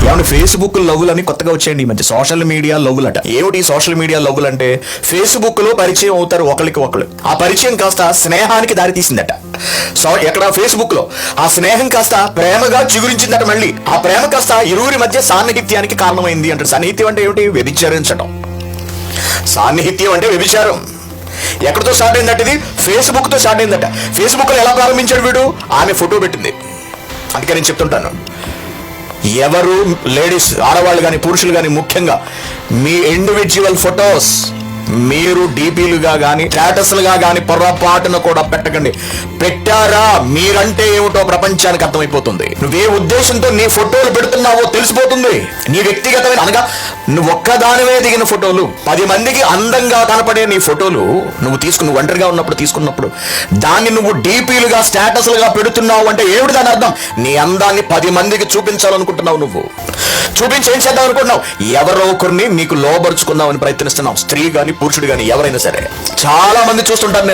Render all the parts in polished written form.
ఏమంటే ఫేస్బుక్ లవ్లు అని కొత్తగా వచ్చేయండి ఈ మధ్య, సోషల్ మీడియా లవ్లు అట. ఏమిటి సోషల్ మీడియా లవ్లు అంటే? ఫేస్బుక్ లో పరిచయం అవుతారు ఒకరికి ఒకరు, ఆ పరిచయం కాస్త స్నేహానికి దారి తీసిందట. ఎక్కడ? ఫేస్బుక్ లో. ఆ స్నేహం కాస్త ప్రేమగా చిగురించిందట. మళ్ళీ ఆ ప్రేమ కాస్త ఇరువురి మధ్య సాన్నిహిత్యానికి కారణమైంది అంటారు. సాన్నిహిత్యం అంటే ఏమిటి? వ్యభిచరించడం. సాన్నిహిత్యం అంటే వ్యభిచారం. ఎక్కడితో స్టార్ట్ అయిందట ఇది? ఫేస్బుక్ తో స్టార్ట్ అయిందట. ఫేస్బుక్ లో ఎలా ప్రారంభించాడు వీడు? ఆమె ఫోటో పెట్టింది. అందుకే నేను చెప్తుంటాను, ఎవరు లేడీస్, ఆడవాళ్ళు కానీ పురుషులు కానీ, ముఖ్యంగా మీ ఇండివిజువల్ ఫొటోస్ మీరు డీపీలుగా కానీ స్టేటస్లుగా కానీ పొరపాటున కూడా పెట్టకండి. పెట్టారా మీరంటే ఏమిటో ప్రపంచానికి అర్థమైపోతుంది. నువ్వే ఉద్దేశంతో నీ ఫోటోలు పెడుతున్నావో తెలిసిపోతుంది. నీ వ్యక్తిగతమైన, అనగా నువ్వు ఒక్కదానివే దిగిన ఫోటోలు 10 మందికి అందంగా కనపడే నీ ఫోటోలు నువ్వు ఒంటరిగా ఉన్నప్పుడు తీసుకున్నప్పుడు దాన్ని నువ్వు డీపీలుగా స్టేటస్లుగా పెడుతున్నావు అంటే ఏమిటి దాని అర్థం? నీ అందాన్ని 10 మందికి చూపించాలనుకుంటున్నావు. నువ్వు చూపించి ఏం చేద్దాం అనుకుంటున్నావు? ఎవరో ఒకరిని నీకు లోబరుచుకుందామని ప్రయత్నిస్తున్నావు. స్త్రీ గాని పురుషుడు గాని ఎవరైనా సరే. చాలా మంది చూస్తుంటాను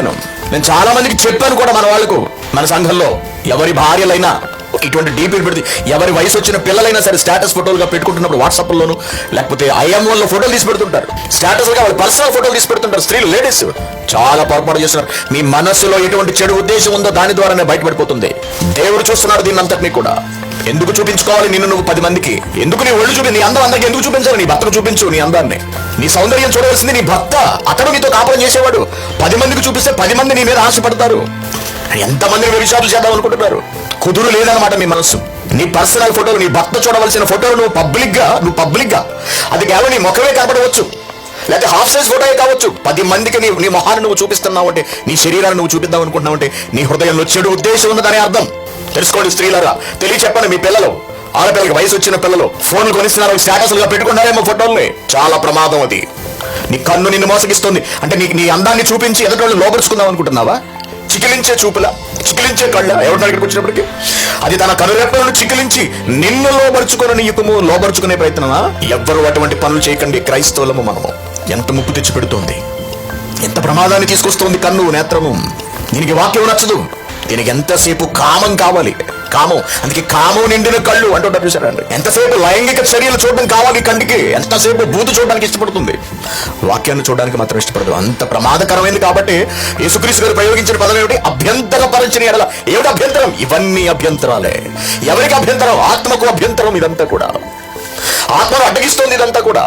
నేను చాలా మందికి చెప్పాను కూడా, మన వాళ్ళకు, మన సంఘంలో ఎవరి భార్యలైనా ఇటువంటి డీపీలు పెడితే, ఎవరి వయసు వచ్చిన పిల్లలైనా సరే స్టేటస్ ఫోటోలుగా పెట్టుకుంటున్నప్పుడు వాట్సాప్ లోను లేకపోతే ఐఎంఓలో ఫోటోలు తీసి పెడుతుంటారు. స్టేటస్ గా వాళ్ళ పర్సనల్ ఫోటోలు తీసి పెడుతుంటారు. స్త్రీలు, లేడీస్ చాలా పొరపాటు చేస్తున్నారు. మీ మనస్సులో ఎటువంటి చెడు ఉద్దేశం ఉందో దాని ద్వారానే బయటపడిపోతుంది. దేవుడు చూస్తున్నాడు దీన్ని అంతటినీ కూడా. ఎందుకు చూపించుకోవాలి నిన్ను నువ్వు 10 మందికి? ఎందుకు నీ ఒళ్ళు చూపి, నీ అందం అందరికి ఎందుకు చూపించాలి? నీ భర్తకు చూపించు నీ అందాన్ని. నీ సౌందర్యం చూడవలసింది నీ భర్త. అతడు నీతో కాపురం చేసేవాడు. 10 మందికి చూపిస్తే 10 మంది నీ మీద ఆశపడతారు. ఎంతమందిని వ్యభిచారాలు చేద్దాం అనుకుంటున్నారు? కుదురు లేదనమాట మీ మనస్సు. నీ పర్సనల్ ఫోటోలు, నీ భర్త చూడవలసిన ఫోటోలు నువ్వు పబ్లిక్ గా అది కేవలం నీ ముఖమే కనపడవచ్చు, లేకపోతే హాఫ్ సైజ్ ఫోటోయే కావచ్చు. 10 మందికి నీ మొహాన్ని నువ్వు చూపిస్తున్నావు అంటే, నీ శరీరాన్ని నువ్వు చూపిద్దాం అనుకుంటున్నావు అంటే నీ హృదయంలో చెడు ఉద్దేశం ఉన్నదని అర్థం. తెలుసుకోండి స్త్రీలారా, చెప్పండి మీ పిల్లలు, ఆడపిల్లలకి, వయసు వచ్చిన పిల్లలు ఫోన్లు కొనిస్తున్నారు, స్టేటస్లుగా పెట్టుకున్నారేమో ఫోటోల్ని. చాలా ప్రమాదం అది. నీ కన్ను నిన్ను మోసగిస్తుంది అంటే నీ అందాన్ని చూపించి ఎదుటి లోపరుచుకుందాం అనుకుంటున్నావా? చికిలించే చూపులా, చికిలించే కళ్ళ ఎవరి దగ్గరికి వచ్చినప్పటికీ అది తన కనురెప్పలను చికిలించి నిన్ను లోపరుచుకుని యుకము లోపరుచుకునే ప్రయత్నమా? ఎవ్వరూ అటువంటి పనులు చేయకండి. క్రైస్తవులము మనము. ఎంత ముప్పు తెచ్చి పెడుతోంది, ఎంత ప్రమాదాన్ని తీసుకొస్తోంది కన్ను, నేత్రము. దీనికి వాక్యం నచ్చదు. దీనికి ఎంతసేపు కామం కావాలి, కామం. అందుకే కామం నిండిన కళ్ళు అంటుంటారు చూసారండి. ఎంతసేపు లైంగిక చర్యలు చూడడం కావాలి కంటికి, ఎంతసేపు బూతు చూడడానికి ఇష్టపడుతుంది, వాక్యాన్ని చూడడానికి మాత్రం ఇష్టపడదు. అంత ప్రమాదకరమైంది. కాబట్టి యేసుక్రీస్తు గారు ప్రయోగించిన పదం ఏమిటి? అభ్యంతరపరచని ఎడల. ఏమిటి అభ్యంతరం? ఇవన్నీ అభ్యంతరాలే. ఎవరికి అభ్యంతరం? ఆత్మకు అభ్యంతరం. ఇదంతా కూడా ఆత్మను అడ్డగిస్తుంది. ఇదంతా కూడా